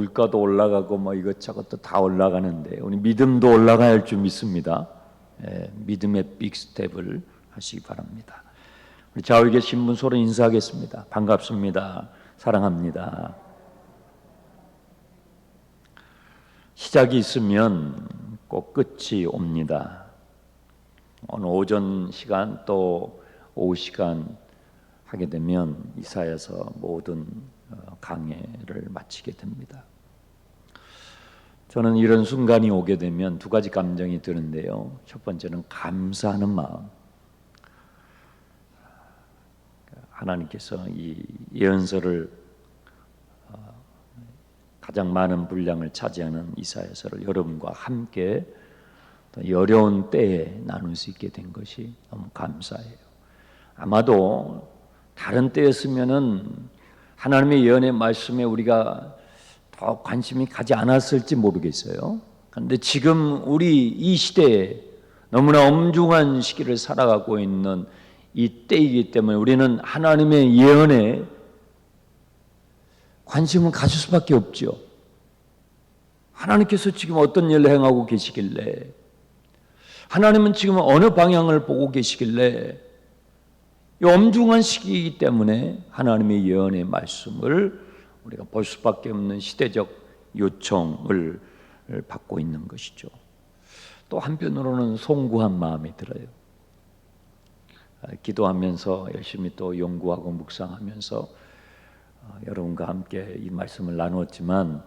물가도 올라가고 뭐 이것저것도 다 올라가는데 우리 믿음도 올라가야 할 줄 믿습니다. 믿음의 빅스텝을 하시기 바랍니다. 우리 좌우에 계신 분 서로 인사하겠습니다. 반갑습니다. 사랑합니다. 시작이 있으면 꼭 끝이 옵니다. 오늘 오전 시간 또 오후 시간 하게 되면 이사야서 모든 강해를 마치게 됩니다. 저는 이런 순간이 오게 되면 두 가지 감정이 드는데요. 첫 번째는 감사하는 마음. 하나님께서 이 예언서를 가장 많은 분량을 차지하는 이사야서를 여러분과 함께 이 어려운 때에 나눌 수 있게 된 것이 너무 감사해요. 아마도 다른 때였으면은 하나님의 예언의 말씀에 우리가 더 관심이 가지 않았을지 모르겠어요. 그런데 지금 우리 이 시대에 너무나 엄중한 시기를 살아가고 있는 이 때이기 때문에 우리는 하나님의 예언에 관심을 가질 수밖에 없죠. 하나님께서 지금 어떤 일을 행하고 계시길래, 하나님은 지금 어느 방향을 보고 계시길래, 이 엄중한 시기이기 때문에 하나님의 예언의 말씀을 우리가 볼 수밖에 없는 시대적 요청을 받고 있는 것이죠. 또 한편으로는 송구한 마음이 들어요. 기도하면서 열심히 또 연구하고 묵상하면서 여러분과 함께 이 말씀을 나누었지만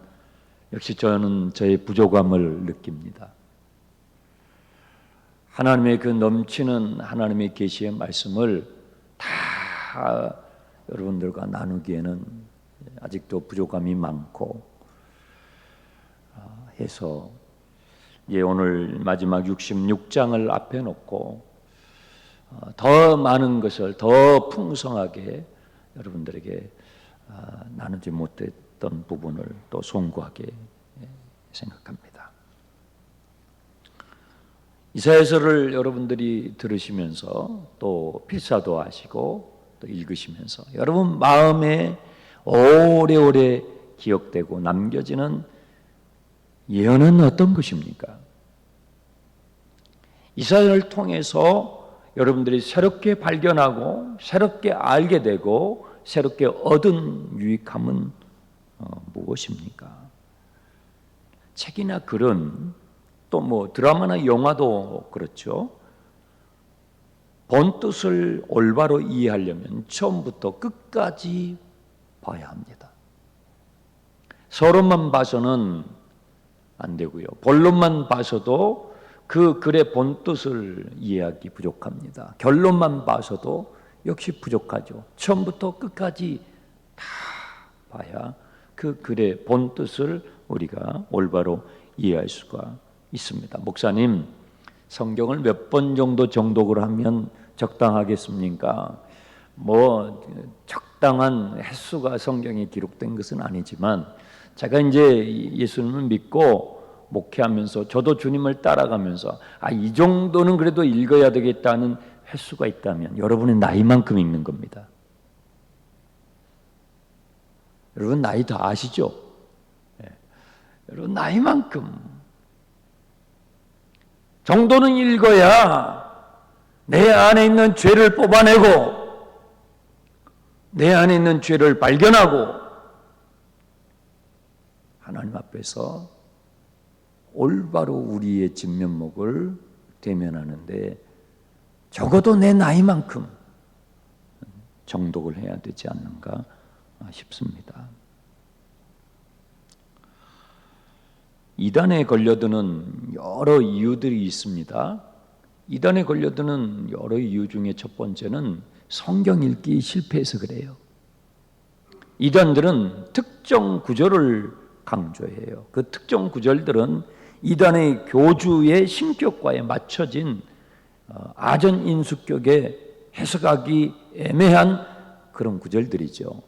역시 저는 저의 부족함을 느낍니다. 하나님의 그 넘치는 하나님의 계시의 말씀을 다 여러분들과 나누기에는 아직도 부족함이 많고 해서 오늘 마지막 66장을 앞에 놓고 더 많은 것을 더 풍성하게 여러분들에게 나누지 못했던 부분을 또 송구하게 생각합니다. 이사야서를 여러분들이 들으시면서 또 필사도 하시고 또 읽으시면서 여러분 마음에 오래오래 기억되고 남겨지는 예언은 어떤 것입니까? 이사야를 통해서 여러분들이 새롭게 발견하고 새롭게 알게 되고 새롭게 얻은 유익함은 무엇입니까? 책이나 글은 또 뭐 드라마나 영화도 그렇죠. 본 뜻을 올바로 이해하려면 처음부터 끝까지 봐야 합니다. 서론만 봐서는 안 되고요. 본론만 봐서도 그 글의 본 뜻을 이해하기 부족합니다. 결론만 봐서도 역시 부족하죠. 처음부터 끝까지 다 봐야 그 글의 본 뜻을 우리가 올바로 이해할 수가 있습니다. 목사님, 성경을 몇 번 정도 정독을 하면 적당하겠습니까? 뭐 적당한 횟수가 성경에 기록된 것은 아니지만 제가 이제 예수님을 믿고 목회하면서 저도 주님을 따라가면서 이 정도는 그래도 읽어야 되겠다는 횟수가 있다면 여러분의 나이만큼 읽는 겁니다. 여러분 나이 다 아시죠? 여러분 나이만큼 정도는 읽어야 내 안에 있는 죄를 뽑아내고 내 안에 있는 죄를 발견하고 하나님 앞에서 올바로 우리의 진면목을 대면하는데 적어도 내 나이만큼 정독을 해야 되지 않는가 싶습니다. 이단에 걸려드는 여러 이유들이 있습니다. 이단에 걸려드는 여러 이유 중에 첫 번째는 성경 읽기 실패해서 그래요. 이단들은 특정 구절을 강조해요. 그 특정 구절들은 이단의 교주의 신격과에 맞춰진 아전인수격에 해석하기 애매한 그런 구절들이죠.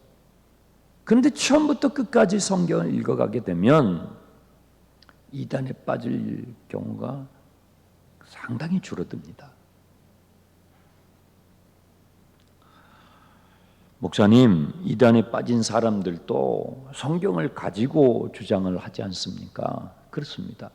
그런데 처음부터 끝까지 성경을 읽어가게 되면 이단에 빠질 경우가 상당히 줄어듭니다. 목사님, 이단에 빠진 사람들도 성경을 가지고 주장을 하지 않습니까? 그렇습니다.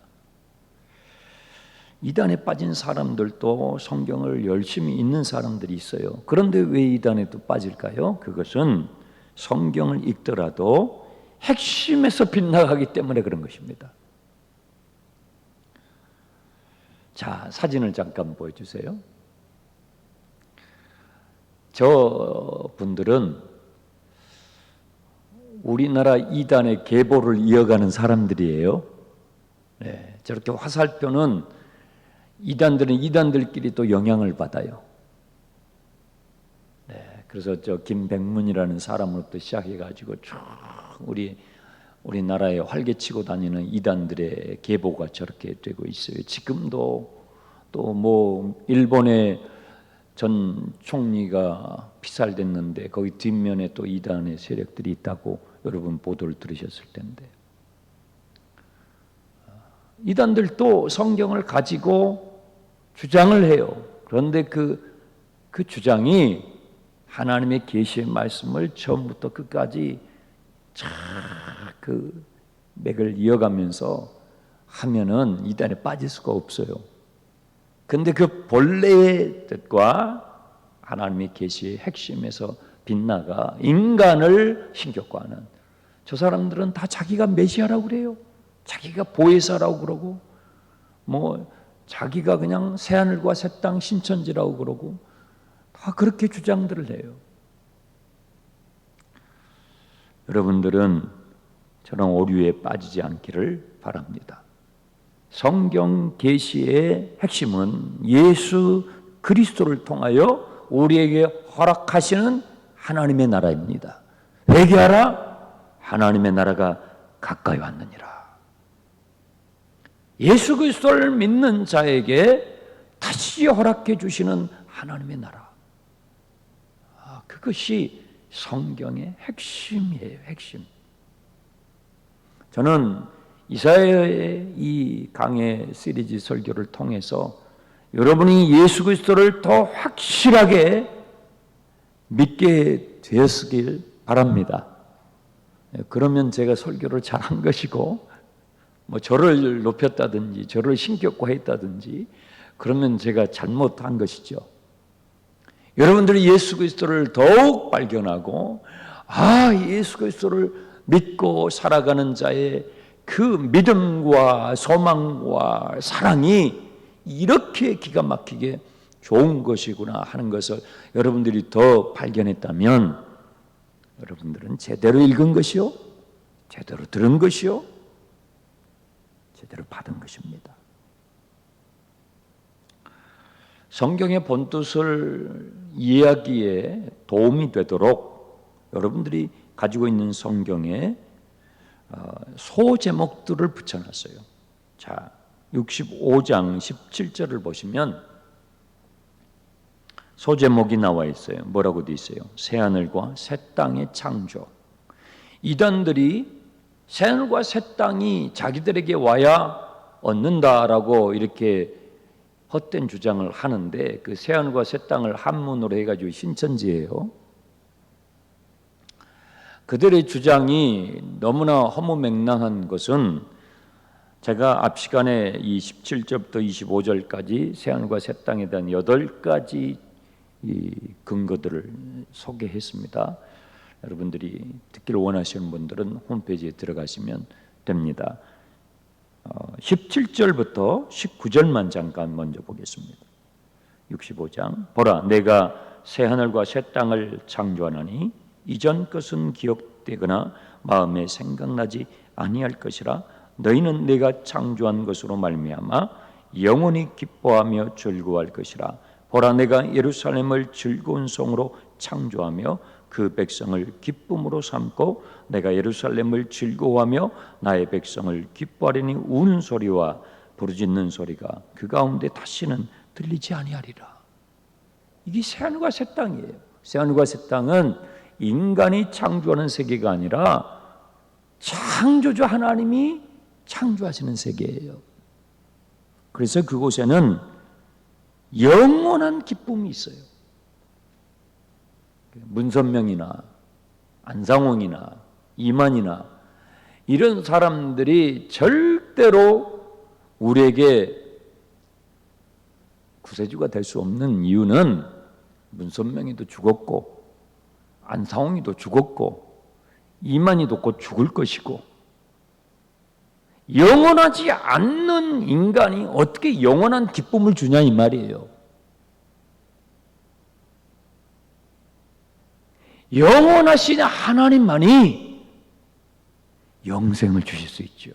이단에 빠진 사람들도 성경을 열심히 읽는 사람들이 있어요. 그런데 왜 이단에 또 빠질까요? 그것은 성경을 읽더라도 핵심에서 빗나가기 때문에 그런 것입니다. 자, 사진을 잠깐 보여주세요. 저 분들은 우리나라 이단의 계보를 이어가는 사람들이에요. 네, 저렇게 화살표는 이단들은 이단들끼리 또 영향을 받아요. 네, 그래서 저 김백문이라는 사람으로부터 시작해가지고 쭉 우리나라에 활개치고 다니는 이단들의 계보가 저렇게 되고 있어요. 지금도 또 뭐 일본의 전 총리가 피살됐는데 거기 뒷면에 또 이단의 세력들이 있다고 여러분 보도를 들으셨을 텐데, 이단들도 성경을 가지고 주장을 해요. 그런데 그 주장이 하나님의 계시의 말씀을 처음부터 끝까지 그 맥을 이어가면서 하면은 이단에 빠질 수가 없어요. 근데 그 본래의 뜻과 하나님의 계시의 핵심에서 빗나가 인간을 신격화하는, 저 사람들은 다 자기가 메시아라고 그래요. 자기가 보혜사라고 그러고, 뭐 자기가 그냥 새하늘과 새 땅 신천지라고 그러고, 다 그렇게 주장들을 해요. 여러분들은 저런 오류에 빠지지 않기를 바랍니다. 성경 계시의 핵심은 예수 그리스도를 통하여 우리에게 허락하시는 하나님의 나라입니다. 회개하라, 하나님의 나라가 가까이 왔느니라. 예수 그리스도를 믿는 자에게 다시 허락해 주시는 하나님의 나라. 그것이 성경의 핵심이에요. 핵심. 저는 이사야의 이 강해 시리즈 설교를 통해서 여러분이 예수 그리스도를 더 확실하게 믿게 되었길 바랍니다. 그러면 제가 설교를 잘한 것이고, 뭐 저를 높였다든지 저를 신격화했다든지 그러면 제가 잘못한 것이죠. 여러분들이 예수 그리스도를 더욱 발견하고, 예수 그리스도를 믿고 살아가는 자의 그 믿음과 소망과 사랑이 이렇게 기가 막히게 좋은 것이구나 하는 것을 여러분들이 더 발견했다면, 여러분들은 제대로 읽은 것이요, 제대로 들은 것이요, 제대로 받은 것입니다. 성경의 본뜻을 이해하기에 도움이 되도록 여러분들이 가지고 있는 성경에 소제목들을 붙여놨어요. 자, 65장 17절을 보시면 소제목이 나와 있어요. 뭐라고 되어 있어요? 새하늘과 새 땅의 창조. 이단들이 새하늘과 새 땅이 자기들에게 와야 얻는다라고 이렇게 헛된 주장을 하는데, 그 새하늘과 새 땅을 한문으로 해가지고 신천지예요. 그들의 주장이 너무나 허무맹랑한 것은 제가 앞 시간에 이 17절부터 25절까지 새하늘과 새 땅에 대한 8가지 이 근거들을 소개했습니다. 여러분들이 듣기를 원하시는 분들은 홈페이지에 들어가시면 됩니다. 17절부터 19절만 잠깐 먼저 보겠습니다. 65장. 보라, 내가 새하늘과 새 땅을 창조하노니 이전 것은 기억되거나 마음에 생각나지 아니할 것이라. 너희는 내가 창조한 것으로 말미암아 영원히 기뻐하며 즐거워할 것이라. 보라, 내가 예루살렘을 즐거운 성으로 창조하며 그 백성을 기쁨으로 삼고 내가 예루살렘을 즐거워하며 나의 백성을 기뻐하리니 우는 소리와 부르짖는 소리가 그 가운데 다시는 들리지 아니하리라. 이게 새하늘과 새 땅이에요. 새하늘과 새 땅은 인간이 창조하는 세계가 아니라 창조주 하나님이 창조하시는 세계예요. 그래서 그곳에는 영원한 기쁨이 있어요. 문선명이나 안상홍이나 이만희나 이런 사람들이 절대로 우리에게 구세주가 될 수 없는 이유는 문선명이도 죽었고 안상홍이도 죽었고 이만희도 곧 죽을 것이고 영원하지 않는 인간이 어떻게 영원한 기쁨을 주냐 이 말이에요. 영원하신 하나님만이 영생을 주실 수 있죠.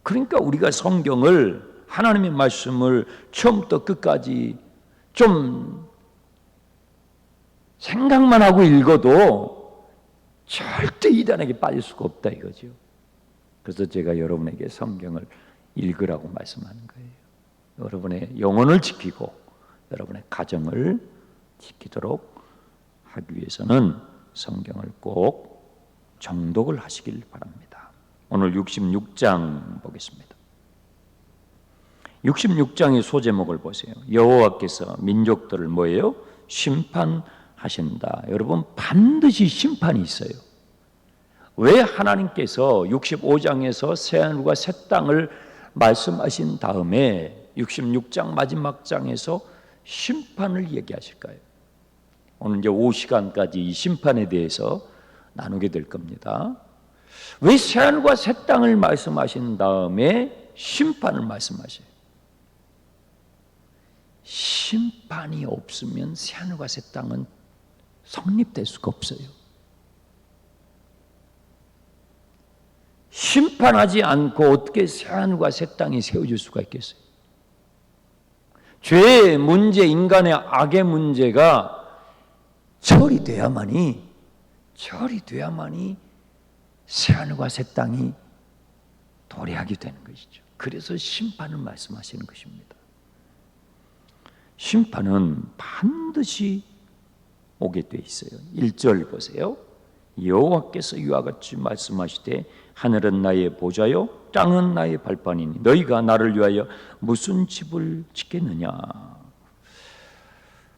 그러니까 우리가 성경을 하나님의 말씀을 처음부터 끝까지 좀 생각만 하고 읽어도 절대 이단에게 빠질 수가 없다 이거죠. 그래서 제가 여러분에게 성경을 읽으라고 말씀하는 거예요. 여러분의 영혼을 지키고 여러분의 가정을 지키도록 하기 위해서는 성경을 꼭 정독을 하시길 바랍니다. 오늘 66장 보겠습니다. 66장의 소제목을 보세요. 여호와께서 민족들을 뭐예요? 심판하신다. 여러분 반드시 심판이 있어요. 왜 하나님께서 65장에서 새하늘과 새 땅을 말씀하신 다음에 66장 마지막 장에서 심판을 얘기하실까요? 오늘 이제 오후 시간까지 이 심판에 대해서 나누게 될 겁니다. 왜 새하늘과 새 땅을 말씀하신 다음에 심판을 말씀하셔요? 심판이 없으면 새하늘과 새 땅은 성립될 수가 없어요. 심판하지 않고 어떻게 새하늘과 새 땅이 세워질 수가 있겠어요? 죄의 문제, 인간의 악의 문제가 처리돼야만이 새하늘과 새 땅이 도래하게 되는 것이죠. 그래서 심판을 말씀하시는 것입니다. 심판은 반드시 오게 돼 있어요. 1절 보세요. 여호와께서 이와 같이 말씀하시되 하늘은 나의 보좌요 땅은 나의 발판이니 너희가 나를 위하여 무슨 집을 짓겠느냐.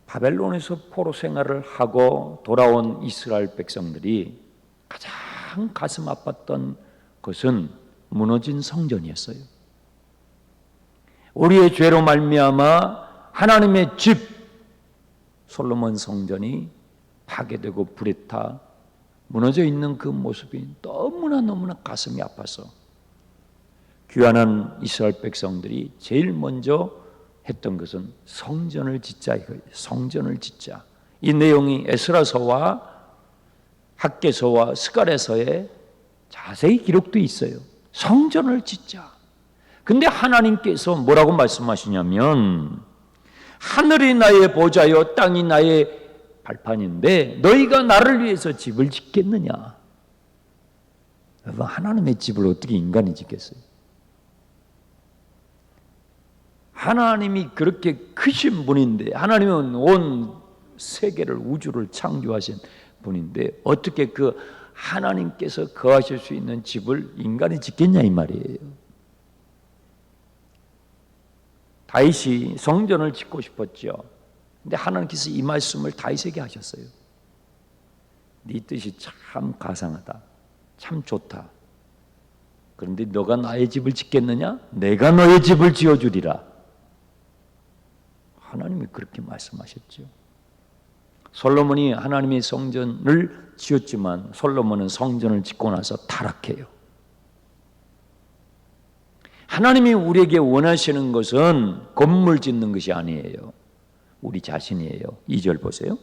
바벨론에서 포로 생활을 하고 돌아온 이스라엘 백성들이 가장 가슴 아팠던 것은 무너진 성전이었어요. 우리의 죄로 말미암아 하나님의 집 솔로몬 성전이 파괴되고 불에 타 무너져 있는 그 모습이 너무나 가슴이 아파서 귀환한 이스라엘 백성들이 제일 먼저 했던 것은 성전을 짓자 이거예요. 성전을 짓자. 이 내용이 에스라서와 학개서와 스가랴서에 자세히 기록되어 있어요. 성전을 짓자. 근데 하나님께서 뭐라고 말씀하시냐면 하늘이 나의 보좌요 땅이 나의 발판인데 너희가 나를 위해서 집을 짓겠느냐. 여러분 하나님의 집을 어떻게 인간이 짓겠어요? 하나님이 그렇게 크신 분인데 하나님은 온 세계를 우주를 창조하신 분인데 어떻게 그 하나님께서 거하실 수 있는 집을 인간이 짓겠냐 이 말이에요. 다윗이 성전을 짓고 싶었죠. 근데 하나님께서 이 말씀을 다윗에게 하셨어요. 네 뜻이 참 가상하다. 참 좋다. 그런데 너가 나의 집을 짓겠느냐? 내가 너의 집을 지어주리라. 하나님이 그렇게 말씀하셨죠. 솔로몬이 하나님의 성전을 지었지만 솔로몬은 성전을 짓고 나서 타락해요. 하나님이 우리에게 원하시는 것은 건물 짓는 것이 아니에요. 우리 자신이에요. 2절 보세요.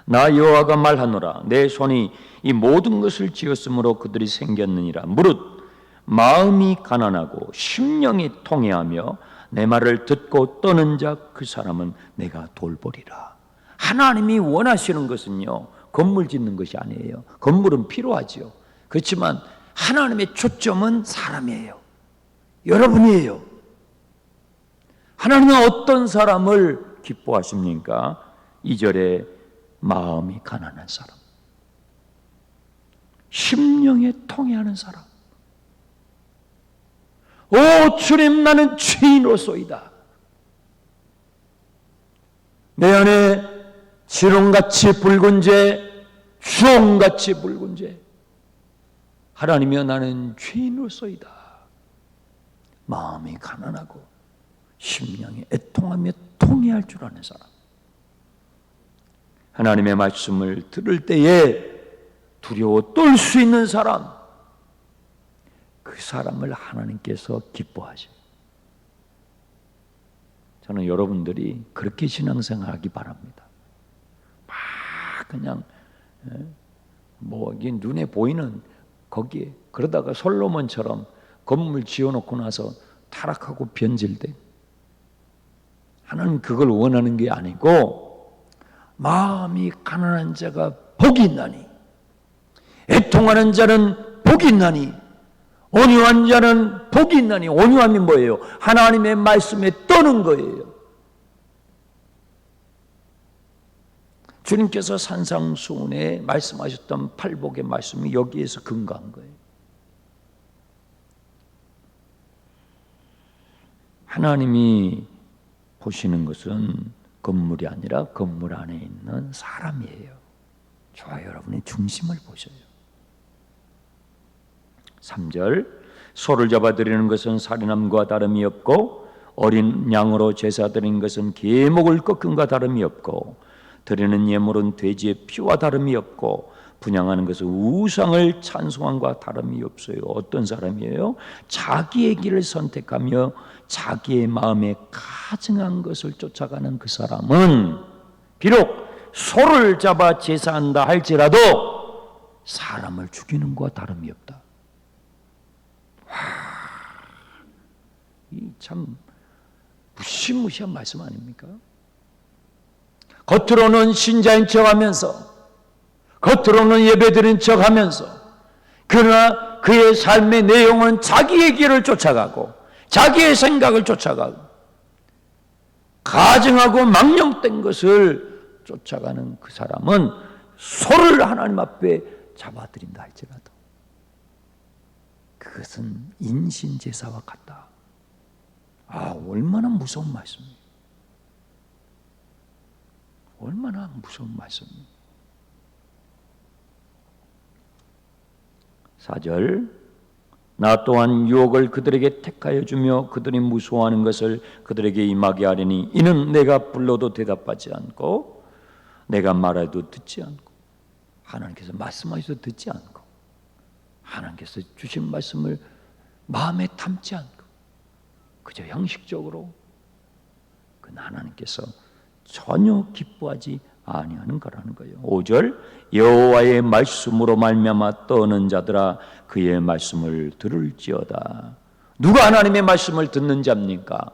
나 여호와가 말하노라 내 손이 이 모든 것을 지었으므로 그들이 생겼느니라. 무릇 마음이 가난하고 심령이 통회하며 내 말을 듣고 떠는 자 그 사람은 내가 돌보리라. 하나님이 원하시는 것은요 건물 짓는 것이 아니에요. 건물은 필요하죠. 그렇지만 하나님의 초점은 사람이에요. 여러분이에요. 하나님은 어떤 사람을 기뻐하십니까? 2절에 마음이 가난한 사람, 심령에 통회하는 사람. 오 주님 나는 죄인으로소이다. 내 안에 지렁같이 붉은 죄, 주홍같이 붉은 죄. 하나님이여 나는 죄인으로서이다. 마음이 가난하고 심령이 애통하며 통회할 줄 아는 사람. 하나님의 말씀을 들을 때에 두려워 떨 수 있는 사람. 그 사람을 하나님께서 기뻐하셔요. 저는 여러분들이 그렇게 신앙생활하기 바랍니다. 막 그냥 뭐 눈에 보이는 거기에 그러다가 솔로몬처럼 건물 지어놓고 나서 타락하고 변질돼. 하나님 그걸 원하는 게 아니고 마음이 가난한 자가 복이 있나니 애통하는 자는 복이 있나니 온유한 자는 복이 있나니. 온유함이 뭐예요? 하나님의 말씀에 떠는 거예요. 주님께서 산상수훈에 말씀하셨던 팔복의 말씀이 여기에서 근거한 거예요. 하나님이 보시는 것은 건물이 아니라 건물 안에 있는 사람이에요. 저와 여러분의 중심을 보셔요. 3절 소를 잡아드리는 것은 살인함과 다름이 없고 어린 양으로 제사 드리는 것은 계목을 꺾음과 다름이 없고 드리는 예물은 돼지의 피와 다름이 없고 분향하는 것은 우상을 찬송함과 다름이 없어요. 어떤 사람이에요? 자기의 길을 선택하며 자기의 마음에 가증한 것을 쫓아가는 그 사람은 비록 소를 잡아 제사한다 할지라도 사람을 죽이는 것과 다름이 없다. 이 참 무시무시한 말씀 아닙니까? 겉으로는 신자인 척하면서 겉으로는 예배드린 척하면서 그러나 그의 삶의 내용은 자기의 길을 쫓아가고 자기의 생각을 쫓아가고 가증하고 망령된 것을 쫓아가는 그 사람은 소를 하나님 앞에 잡아드린다 할지라도 그것은 인신제사와 같다. 얼마나 무서운 말씀이에요. 얼마나 무서운 말씀이에요. 4절 나 또한 유혹을 그들에게 택하여 주며 그들이 무서워하는 것을 그들에게 임하게 하리니 이는 내가 불러도 대답하지 않고 내가 말해도 듣지 않고 하나님께서 말씀하셔도 듣지 않고 하나님께서 주신 말씀을 마음에 담지 않고 그저 형식적으로 그 하나님께서 전혀 기뻐하지 아니하는 거라는 거예요. 5절 여호와의 말씀으로 말미암아 떠는 자들아 그의 말씀을 들을지어다. 누가 하나님의 말씀을 듣는 자입니까?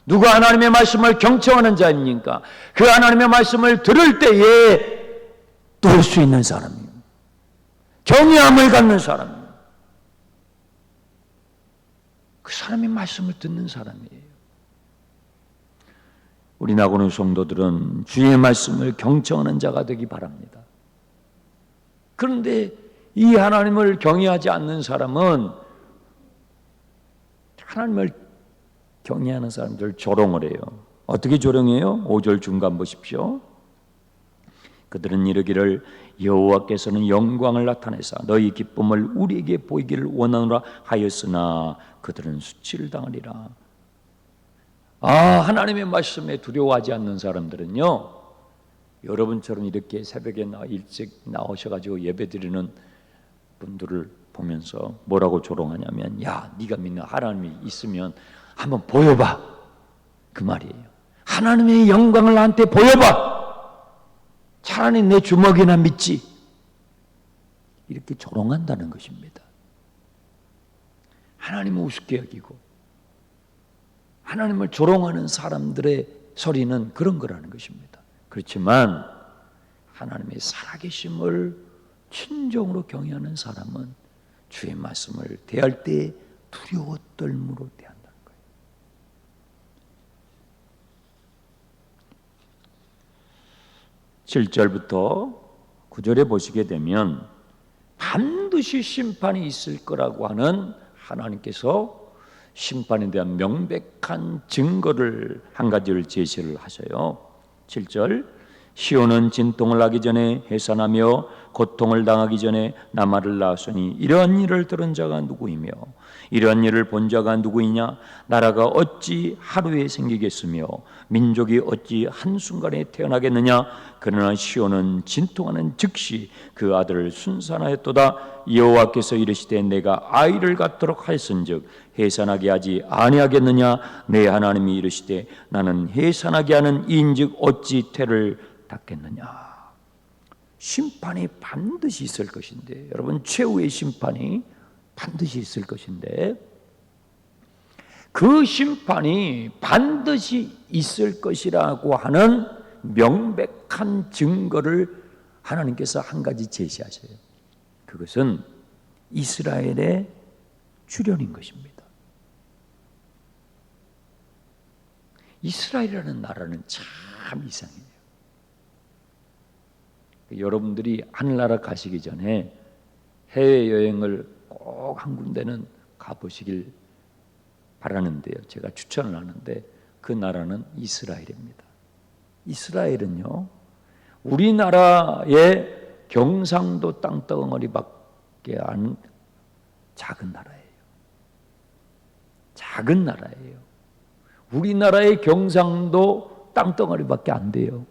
누가 하나님의 말씀을 경청하는 자입니까? 그 하나님의 말씀을 들을 때에 떨 수 있는 사람이에요. 경외함을 갖는 사람이에요. 그 사람이 말씀을 듣는 사람이에요. 우리 나고는 성도들은 주의 말씀을 경청하는 자가 되기 바랍니다. 그런데 이 하나님을 경외하지 않는 사람은 하나님을 경외하는 사람들 조롱을 해요. 어떻게 조롱해요? 5절 중간 보십시오. 그들은 이르기를 여호와께서는 영광을 나타내사 너희 기쁨을 우리에게 보이기를 원하노라 하였으나 그들은 수치를 당하리라. 하나님의 말씀에 두려워하지 않는 사람들은요, 여러분처럼 이렇게 새벽에 일찍 나오셔가지고 예배드리는 분들을 보면서 뭐라고 조롱하냐면, 야, 네가 믿는 하나님이 있으면 한번 보여봐, 그 말이에요. 하나님의 영광을 나한테 보여봐. 차라리 내 주먹이나 믿지. 이렇게 조롱한다는 것입니다. 하나님을 우습게 여기고 하나님을 조롱하는 사람들의 소리는 그런 거라는 것입니다. 그렇지만 하나님의 살아계심을 진정으로 경외하는 사람은 주의 말씀을 대할 때 두려워 떨므로 대한다는 거예요. (7절부터) 9절에 보시게 되면 반드시 심판이 있을 거라고 하는 하나님께서 심판에 대한 명백한 증거를 한 가지를 제시를 하셔요. 7절 시온은 진통을 하기 전에 해산하며 고통을 당하기 전에 나말을 낳았으니 이러한 일을 들은 자가 누구이며 이러한 일을 본 자가 누구이냐? 나라가 어찌 하루에 생기겠으며 민족이 어찌 한순간에 태어나겠느냐? 그러나 시온은 진통하는 즉시 그 아들을 순산하였도다. 여호와께서 이르시되 내가 아이를 갖도록 하였은즉 해산하게 하지 아니하겠느냐? 내 하나님이 이르시되 나는 해산하게 하는 이인즉 어찌 태를 닦겠느냐? 심판이 반드시 있을 것인데, 여러분, 최후의 심판이 반드시 있을 것인데, 그 심판이 반드시 있을 것이라고 하는 명백한 증거를 하나님께서 한 가지 제시하셔요. 그것은 이스라엘의 출현인 것입니다. 이스라엘이라는 나라는 참 이상해요. 여러분들이 하늘나라 가시기 전에 해외여행을 꼭 한 군데는 가보시길 바라는데요. 제가 추천을 하는데 그 나라는 이스라엘입니다. 이스라엘은요, 우리나라의 경상도 땅덩어리밖에 안 작은 나라예요. 작은 나라예요. 우리나라의 경상도 땅덩어리밖에 안 돼요.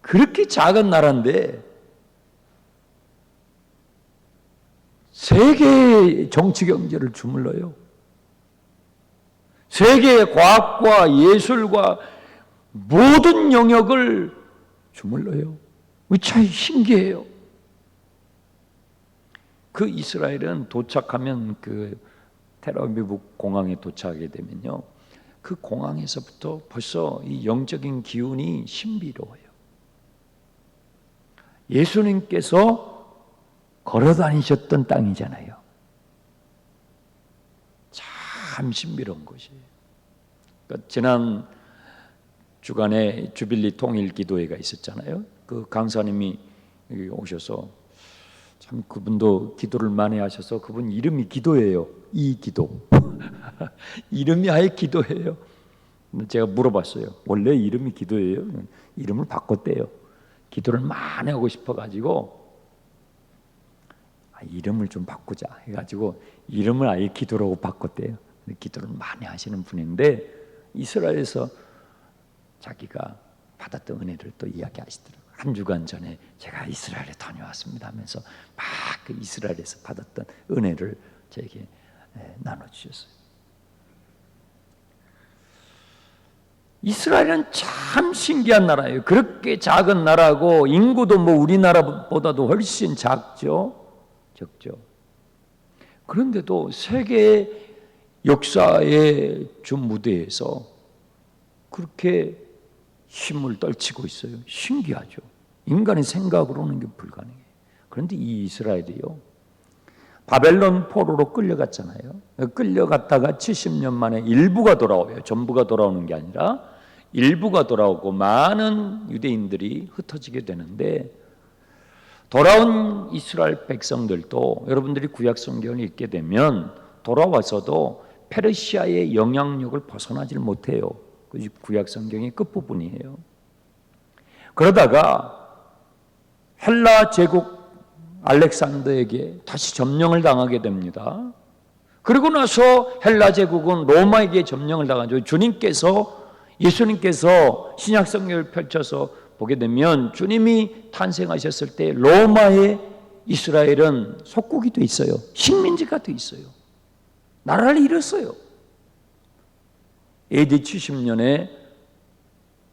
그렇게 작은 나라인데 세계의 정치 경제를 주물러요. 세계의 과학과 예술과 모든 영역을 주물러요. 참 신기해요. 그 이스라엘은 도착하면 그 텔아비브 공항에 도착하게 되면요, 그 공항에서부터 벌써 이 영적인 기운이 신비로워요. 예수님께서 걸어 다니셨던 땅이잖아요. 참 신비로운 곳이에요. 그러니까 지난 주간에 주빌리 통일 기도회가 있었잖아요. 그 강사님이 여기 오셔서 참 그분도 기도를 많이 하셔서 그분 이름이 기도예요. 이 기도. 이름이 아예 기도예요. 제가 물어봤어요. 원래 이름이 기도예요? 이름을 바꿨대요. 기도를 많이 하고 싶어가지고 이름을 좀 바꾸자 해가지고 이름을 아예 기도라고 바꿨대요. 기도를 많이 하시는 분인데 이스라엘에서 자기가 받았던 은혜를 또 이야기하시더라고요. 한 주간 전에 제가 이스라엘에 다녀왔습니다 하면서 막 그 이스라엘에서 받았던 은혜를 저에게 나눠주셨어요. 이스라엘은 참 신기한 나라예요. 그렇게 작은 나라고 인구도 뭐 우리나라보다도 훨씬 적죠. 그런데도 세계 역사의 주 무대에서 그렇게 힘을 떨치고 있어요. 신기하죠. 인간의 생각으로는 게 불가능해요. 그런데 이 이스라엘이요, 바벨론 포로로 끌려갔잖아요. 끌려갔다가 70년 만에 일부가 돌아와요. 전부가 돌아오는 게 아니라 일부가 돌아오고 많은 유대인들이 흩어지게 되는데, 돌아온 이스라엘 백성들도 여러분들이 구약 성경을 읽게 되면 돌아와서도 페르시아의 영향력을 벗어나질 못해요. 그 구약 성경의 끝부분이에요. 그러다가 헬라 제국 알렉산더에게 다시 점령을 당하게 됩니다. 그리고 나서 헬라 제국은 로마에게 점령을 당하죠. 예수님께서 신약 성경을 펼쳐서 보게 되면 주님이 탄생하셨을 때 로마의 이스라엘은 속국이 돼 있어요. 식민지가 돼 있어요. 나라를 잃었어요. AD 70년에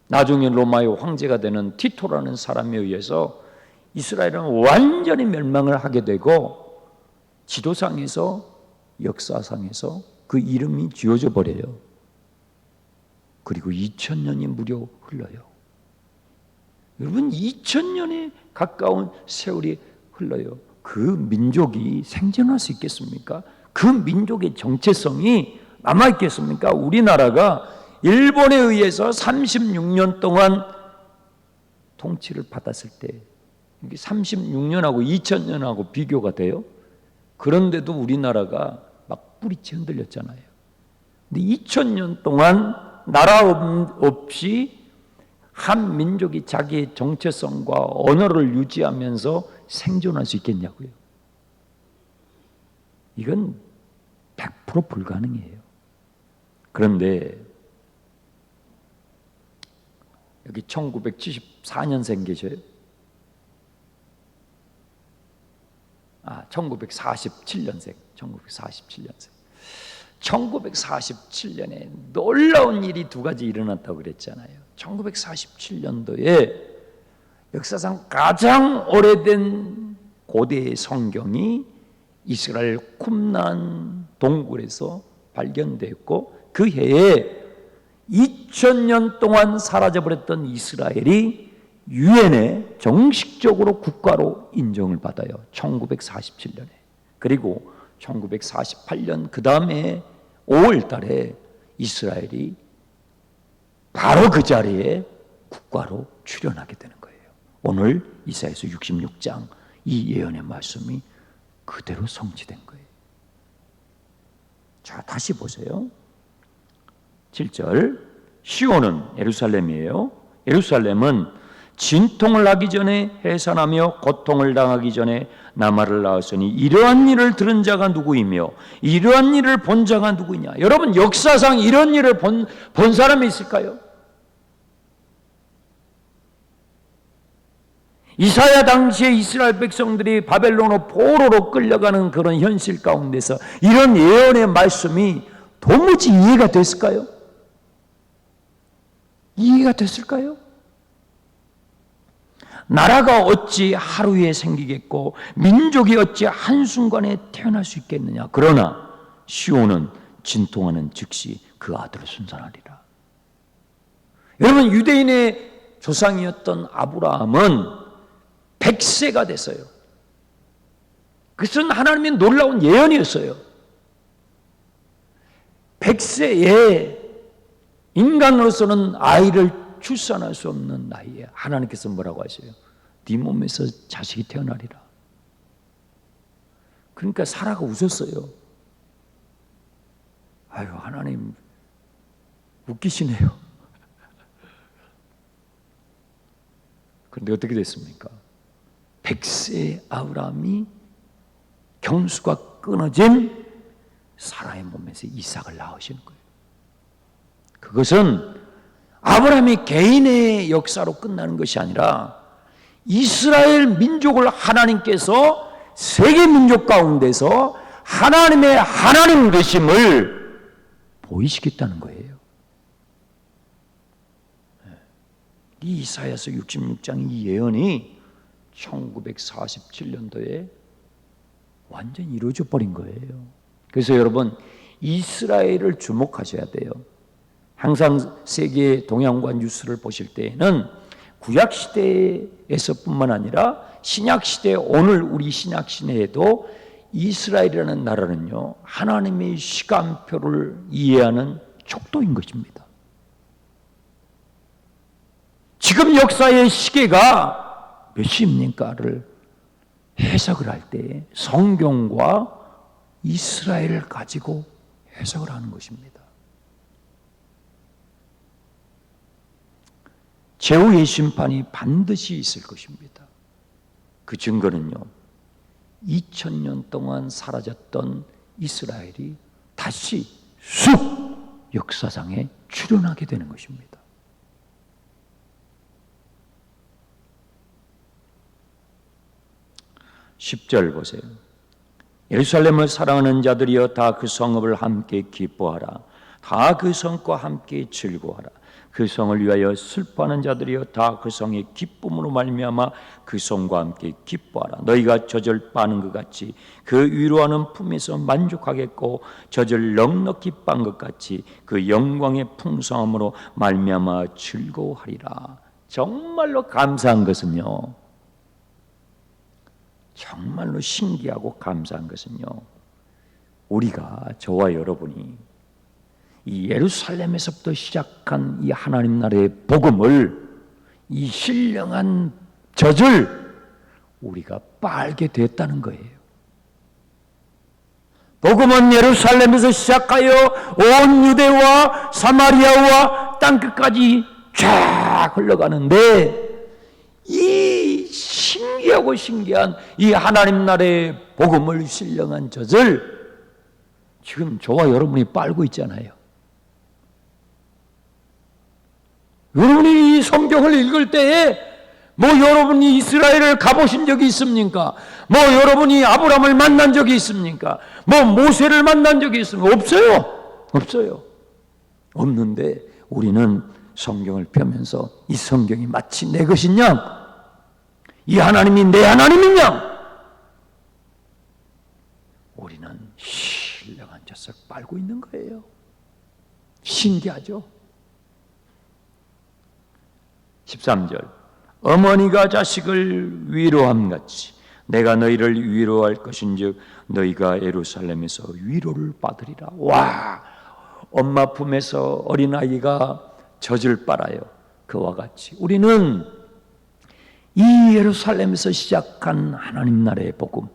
나중에 로마의 황제가 되는 티토라는 사람에 의해서 이스라엘은 완전히 멸망을 하게 되고 지도상에서 역사상에서 그 이름이 지워져 버려요. 그리고 2000년이 무려 흘러요. 여러분, 2000년에 가까운 세월이 흘러요. 그 민족이 생존할 수 있겠습니까? 그 민족의 정체성이 남아있겠습니까? 우리나라가 일본에 의해서 36년 동안 통치를 받았을 때, 36년하고 2000년하고 비교가 돼요. 그런데도 우리나라가 막 뿌리채 흔들렸잖아요. 근데 2000년 동안 나라 없이 한 민족이 자기의 정체성과 언어를 유지하면서 생존할 수 있겠냐고요. 이건 100% 불가능해요. 그런데 여기 1974년생 계셔요? 1947년생. 1947년에 놀라운 일이 두 가지 일어났다고 그랬잖아요. 1947년도에 역사상 가장 오래된 고대의 성경이 이스라엘 쿰란 동굴에서 발견됐고, 그 해에 2000년 동안 사라져버렸던 이스라엘이 유엔에 정식적으로 국가로 인정을 받아요. 1947년에. 그리고 1948년 그 다음에 5월 달에 이스라엘이 바로 그 자리에 국가로 출현하게 되는 거예요. 오늘 이사야서 66장 이 예언의 말씀이 그대로 성취된 거예요. 자, 다시 보세요. 7절, 시온은 예루살렘이에요. 예루살렘은 진통을 하기 전에 해산하며 고통을 당하기 전에 나말을 낳았으니 이러한 일을 들은 자가 누구이며 이러한 일을 본 자가 누구냐. 여러분, 역사상 이런 일을 본 사람이 있을까요? 이사야 당시에 이스라엘 백성들이 바벨론으로 포로로 끌려가는 그런 현실 가운데서 이런 예언의 말씀이 도무지 이해가 됐을까요? 이해가 됐을까요? 나라가 어찌 하루에 생기겠고 민족이 어찌 한순간에 태어날 수 있겠느냐. 그러나 시온은 진통하는 즉시 그 아들을 순산하리라. 여러분, 유대인의 조상이었던 아브라함은 100세가 됐어요. 그것은 하나님의 놀라운 예언이었어요. 100세에 인간으로서는 아이를 출산할 수 없는 나이에 하나님께서 뭐라고 하셔요? 네 몸에서 자식이 태어나리라. 그러니까 사라가 웃었어요. 아유, 하나님 웃기시네요. 그런데 어떻게 됐습니까? 100세의 아브라함이 경수가 끊어진 사라의 몸에서 이삭을 낳으시는 거예요. 그것은 아브라함이 개인의 역사로 끝나는 것이 아니라 이스라엘 민족을 하나님께서 세계 민족 가운데서 하나님의 하나님 되심을 보이시겠다는 거예요. 이 이사야서 66장 이 예언이 1947년도에 완전히 이루어져 버린 거예요. 그래서 여러분, 이스라엘을 주목하셔야 돼요. 항상 세계 동향과 뉴스를 보실 때에는 구약 시대에서뿐만 아니라 신약 시대, 오늘 우리 신약 시대에도 이스라엘이라는 나라는요, 하나님의 시간표를 이해하는 척도인 것입니다. 지금 역사의 시계가 몇 시입니까를 해석을 할 때 성경과 이스라엘을 가지고 해석을 하는 것입니다. 최후의 심판이 반드시 있을 것입니다. 그 증거는요, 2000년 동안 사라졌던 이스라엘이 다시 쑥 역사상에 출현하게 되는 것입니다. (10절) 보세요. 예루살렘을 사랑하는 자들이여 다 그 성읍을 함께 기뻐하라. 다 그 성과 함께 즐거워하라. 그 성을 위하여 슬퍼하는 자들이여 다 그 성의 기쁨으로 말미암아 그 성과 함께 기뻐하라. 너희가 젖을 빠는 것 같이 그 위로하는 품에서 만족하겠고 젖을 넉넉히 빤 것 같이 그 영광의 풍성함으로 말미암아 즐거워하리라. 정말로 감사한 것은요, 정말로 신기하고 감사한 것은요, 우리가, 저와 여러분이 이 예루살렘에서부터 시작한 이 하나님 나라의 복음을, 이 신령한 젖을 우리가 빨게 됐다는 거예요. 복음은 예루살렘에서 시작하여 온 유대와 사마리아와 땅끝까지 쫙 흘러가는데 이 신기하고 신기한 이 하나님 나라의 복음을 신령한 젖을 지금 저와 여러분이 빨고 있잖아요. 여러분이 이 성경을 읽을 때에 뭐 여러분이 이스라엘을 가보신 적이 있습니까? 뭐 여러분이 아브라함을 만난 적이 있습니까? 뭐 모세를 만난 적이 있습니까? 없어요. 없어요. 없는데 우리는 성경을 펴면서 이 성경이 마치 내 것인 양, 이 하나님이 내 하나님인 양, 우리는 신령한 젖을 빨고 있는 거예요. 신기하죠? 13절, 어머니가 자식을 위로함같이 내가 너희를 위로할 것인즉 너희가 예루살렘에서 위로를 받으리라. 와, 엄마 품에서 어린아이가 젖을 빨아요. 그와 같이 우리는 이 예루살렘에서 시작한 하나님 나라의 복음,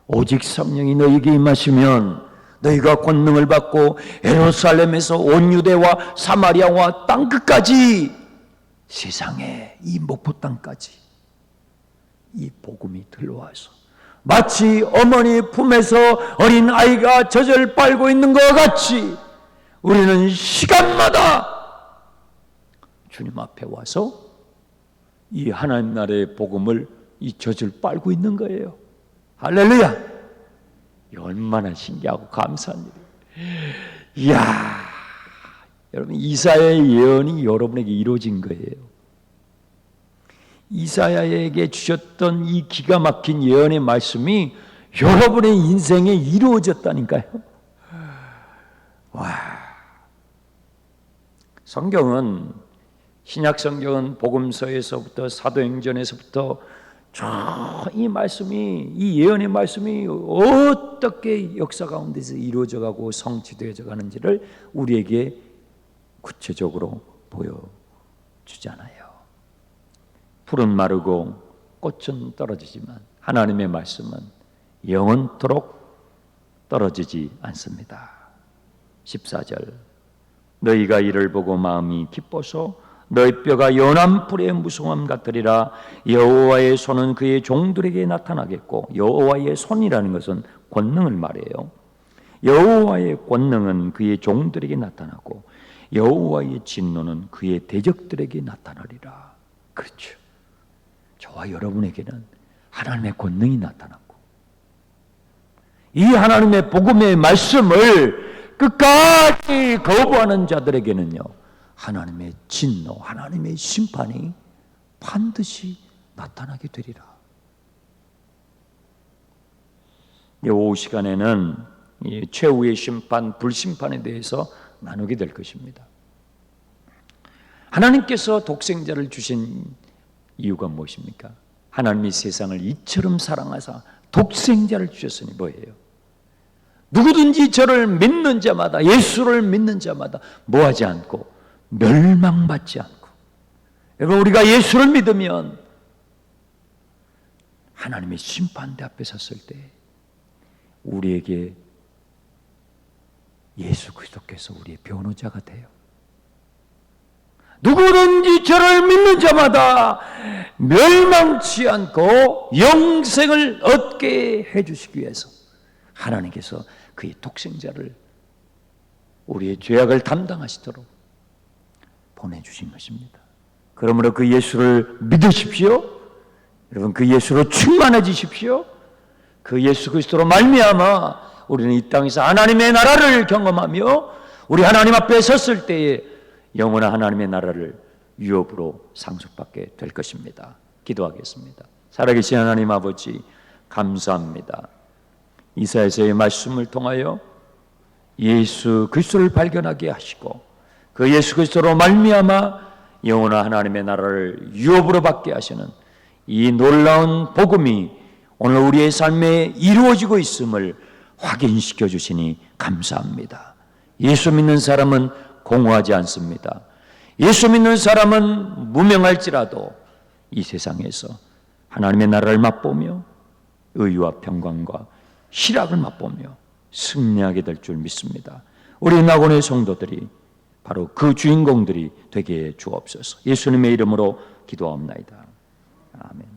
오직 성령이 너희에게 임하시면 너희가 권능을 받고 예루살렘에서 온 유대와 사마리아와 땅끝까지, 세상의 이 목포 땅까지 이 복음이 들어와서 마치 어머니 품에서 어린 아이가 젖을 빨고 있는 것 같이 우리는 시간마다 주님 앞에 와서 이 하나님 나라의 복음을, 이 젖을 빨고 있는 거예요. 할렐루야! 이 얼마나 신기하고 감사한 일이에요. 이야, 여러분, 이사야의 예언이 여러분에게 이루어진 거예요. 이사야에게 주셨던 이 기가 막힌 예언의 말씀이 여러분의 인생에 이루어졌다니까요. 와, 성경은, 신약 성경은 복음서에서부터 사도행전에서부터 이 말씀이, 이 예언의 말씀이 어떻게 역사 가운데서 이루어져 가고 성취되어져 가는지를 우리에게 구체적으로 보여주잖아요. 풀은 마르고 꽃은 떨어지지만 하나님의 말씀은 영원토록 떨어지지 않습니다. 14절, 너희가 이를 보고 마음이 기뻐서 너희 뼈가 연한 풀의 무성함 같으리라. 여호와의 손은 그의 종들에게 나타나겠고, 여호와의 손이라는 것은 권능을 말해요. 여호와의 권능은 그의 종들에게 나타나고 여호와의 진노는 그의 대적들에게 나타나리라. 그렇죠. 저와 여러분에게는 하나님의 권능이 나타났고, 이 하나님의 복음의 말씀을 끝까지 거부하는 자들에게는요, 하나님의 진노, 하나님의 심판이 반드시 나타나게 되리라. 오후 시간에는 최후의 심판, 불심판에 대해서 나누게 될 것입니다. 하나님께서 독생자를 주신 이유가 무엇입니까? 하나님이 세상을 이처럼 사랑하사 독생자를 주셨으니 뭐예요? 누구든지 저를 믿는 자마다, 예수를 믿는 자마다 뭐하지 않고 멸망받지 않고. 여러분, 우리가 예수를 믿으면 하나님의 심판대 앞에 섰을 때 우리에게 예수 그리스도께서 우리의 변호자가 돼요. 누구든지 저를 믿는 자마다 멸망치 않고 영생을 얻게 해주시기 위해서 하나님께서 그의 독생자를 우리의 죄악을 담당하시도록 보내주신 것입니다. 그러므로 그 예수를 믿으십시오. 여러분, 그 예수로 충만해지십시오. 그 예수 그리스도로 말미암아 우리는 이 땅에서 하나님의 나라를 경험하며 우리 하나님 앞에 섰을 때에 영원한 하나님의 나라를 유업으로 상속받게 될 것입니다. 기도하겠습니다. 살아계신 하나님 아버지, 감사합니다. 이사야서의 말씀을 통하여 예수 그리스도를 발견하게 하시고 그 예수 그리스도로 말미암아 영원한 하나님의 나라를 유업으로 받게 하시는 이 놀라운 복음이 오늘 우리의 삶에 이루어지고 있음을 확인시켜 주시니 감사합니다. 예수 믿는 사람은 공허하지 않습니다. 예수 믿는 사람은 무명할지라도 이 세상에서 하나님의 나라를 맛보며 의와 평강과 희락을 맛보며 승리하게 될 줄 믿습니다. 우리 낙원의 성도들이 바로 그 주인공들이 되게 해 주옵소서. 예수님의 이름으로 기도하옵나이다. 아멘.